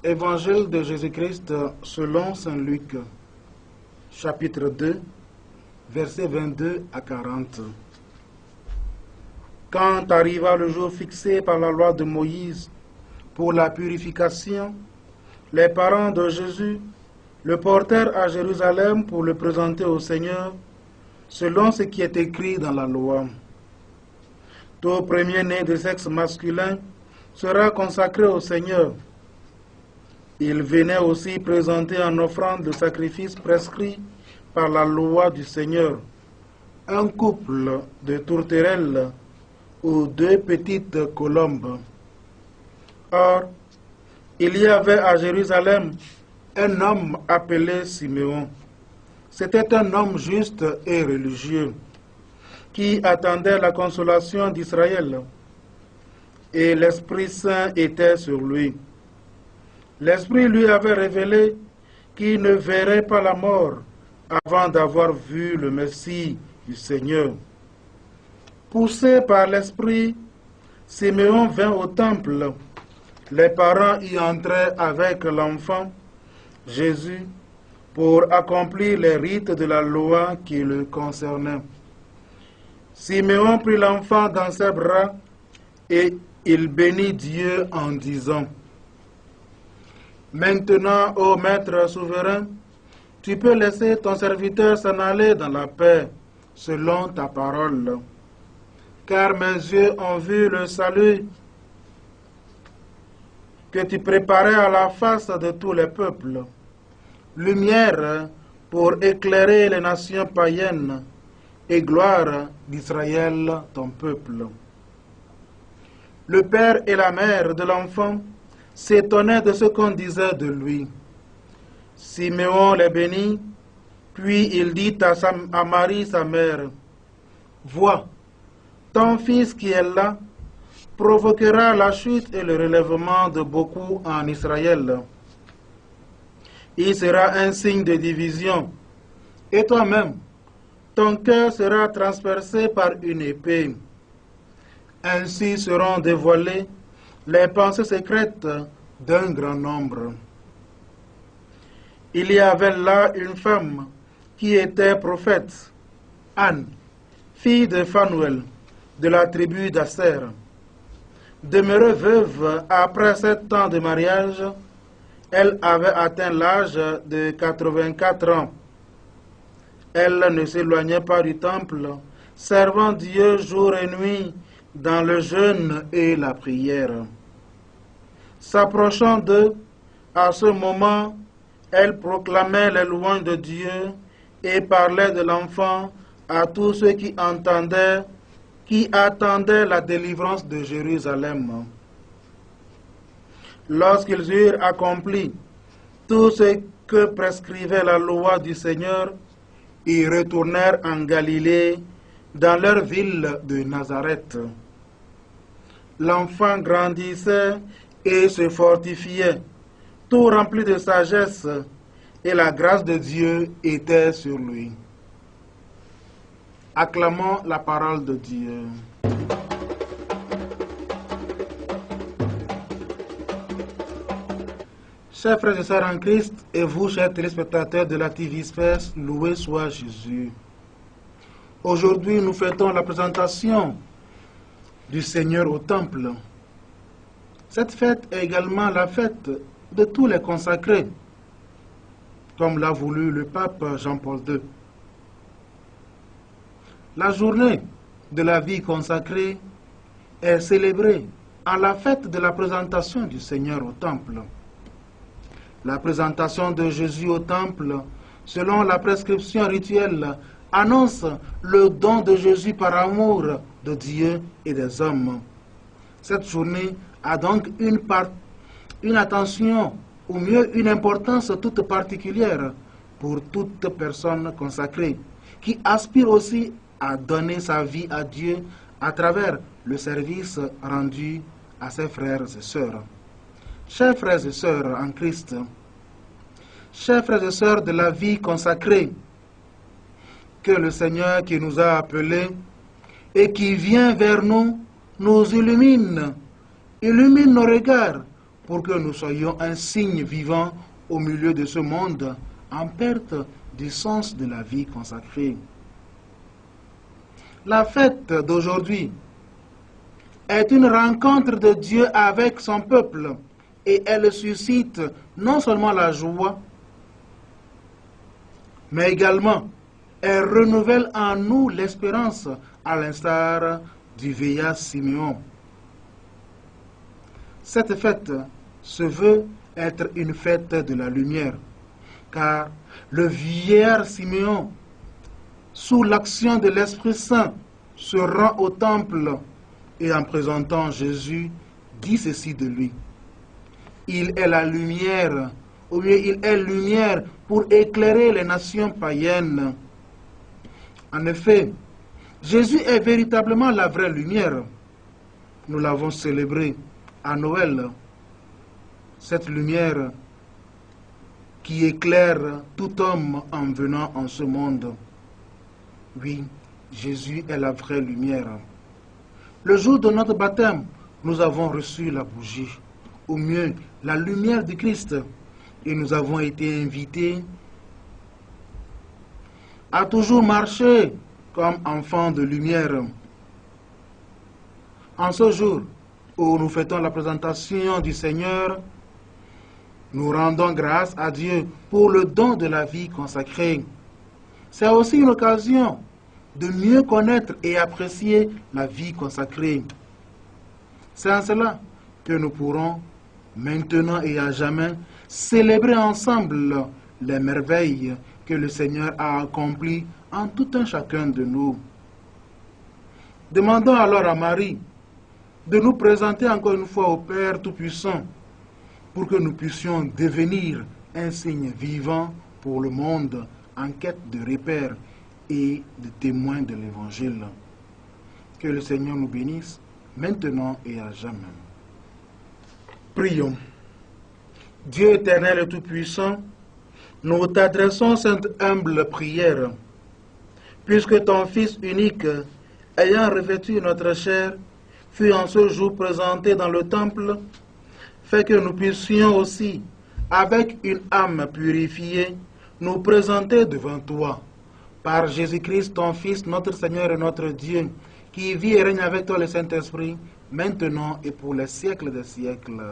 Évangile de Jésus-Christ selon saint Luc, chapitre 2, versets 22 à 40. Quand arriva le jour fixé par la loi de Moïse pour la purification, les parents de Jésus le portèrent à Jérusalem pour le présenter au Seigneur, selon ce qui est écrit dans la loi. Tout premier-né de sexe masculin sera consacré au Seigneur. Il venait aussi présenter en offrande le sacrifice prescrit par la loi du Seigneur, un couple de tourterelles ou deux petites colombes. Or, il y avait à Jérusalem un homme appelé Siméon. C'était un homme juste et religieux qui attendait la consolation d'Israël, et l'Esprit Saint était sur lui. L'Esprit lui avait révélé qu'il ne verrait pas la mort avant d'avoir vu le Messie du Seigneur. Poussé par l'Esprit, Siméon vint au temple. Les parents y entraient avec l'enfant, Jésus, pour accomplir les rites de la loi qui le concernaient. Siméon prit l'enfant dans ses bras et il bénit Dieu en disant: Maintenant, ô Maître souverain, tu peux laisser ton serviteur s'en aller dans la paix, selon ta parole. Car mes yeux ont vu le salut que tu préparais à la face de tous les peuples, lumière pour éclairer les nations païennes et gloire d'Israël, ton peuple. Le père et la mère de l'enfant s'étonnaient de ce qu'on disait de lui. Siméon les bénit, puis il dit à Marie, sa mère: Vois, ton fils qui est là provoquera la chute et le relèvement de beaucoup en Israël. Il sera un signe de division, et toi-même, ton cœur sera transpercé par une épée. Ainsi seront dévoilées les pensées secrètes d'un grand nombre. Il y avait là une femme qui était prophète, Anne, fille de Phanuel, de la tribu d'Aser. Demeurée veuve après 7 ans de mariage, elle avait atteint l'âge de 84 ans. Elle ne s'éloignait pas du temple, servant Dieu jour et nuit dans le jeûne et la prière. S'approchant d'eux, à ce moment, elle proclamait les louanges de Dieu et parlait de l'enfant à tous ceux qui attendaient la délivrance de Jérusalem. Lorsqu'ils eurent accompli tout ce que prescrivait la loi du Seigneur, ils retournèrent en Galilée, dans leur ville de Nazareth. L'enfant grandissait et se fortifiait, tout rempli de sagesse, et la grâce de Dieu était sur lui. Acclamons la parole de Dieu. Chers frères et sœurs en Christ, et vous, chers téléspectateurs de la TV Space, loué soit Jésus. Aujourd'hui, nous fêtons la présentation du Seigneur au temple. Cette fête est également la fête de tous les consacrés, comme l'a voulu le pape Jean-Paul II. La journée de la vie consacrée est célébrée en la fête de la présentation du Seigneur au temple. La présentation de Jésus au temple, selon la prescription rituelle, annonce le don de Jésus par amour de Dieu et des hommes. Cette journée a donc une attention, ou mieux une importance toute particulière pour toute personne consacrée, qui aspire aussi à donner sa vie à Dieu à travers le service rendu à ses frères et sœurs. Chers frères et sœurs en Christ, chers frères et sœurs de la vie consacrée, que le Seigneur qui nous a appelés et qui vient vers nous, nous illumine nos regards pour que nous soyons un signe vivant au milieu de ce monde en perte du sens de la vie consacrée. La fête d'aujourd'hui est une rencontre de Dieu avec son peuple et elle suscite non seulement la joie, mais également elle renouvelle en nous l'espérance à l'instar du vieillard Siméon. Cette fête se veut être une fête de la lumière, car le vieillard Siméon, sous l'action de l'Esprit Saint, se rend au temple et en présentant Jésus, dit ceci de lui. Il est la lumière, ou bien il est lumière pour éclairer les nations païennes. En effet, Jésus est véritablement la vraie lumière. Nous l'avons célébré à Noël. Cette lumière qui éclaire tout homme en venant en ce monde. Oui, Jésus est la vraie lumière. Le jour de notre baptême, nous avons reçu la bougie, ou mieux, la lumière du Christ, et nous avons été invités à toujours marcher comme enfants de lumière. En ce jour où nous fêtons la présentation du Seigneur, nous rendons grâce à Dieu pour le don de la vie consacrée. C'est aussi une occasion de mieux connaître et apprécier la vie consacrée. C'est en cela que nous pourrons, maintenant et à jamais, célébrer ensemble les merveilles que le Seigneur a accomplies en tout un chacun de nous. Demandons alors à Marie de nous présenter encore une fois au Père Tout-Puissant pour que nous puissions devenir un signe vivant pour le monde en quête de repères et de témoins de l'Évangile. Que le Seigneur nous bénisse maintenant et à jamais. Prions. Dieu éternel et tout-puissant, nous t'adressons cette humble prière, puisque ton Fils unique, ayant revêtu notre chair, fut en ce jour présenté dans le temple, fait que nous puissions aussi, avec une âme purifiée, nous présenter devant toi, par Jésus-Christ, ton Fils, notre Seigneur et notre Dieu, qui vit et règne avec toi le Saint-Esprit, maintenant et pour les siècles des siècles.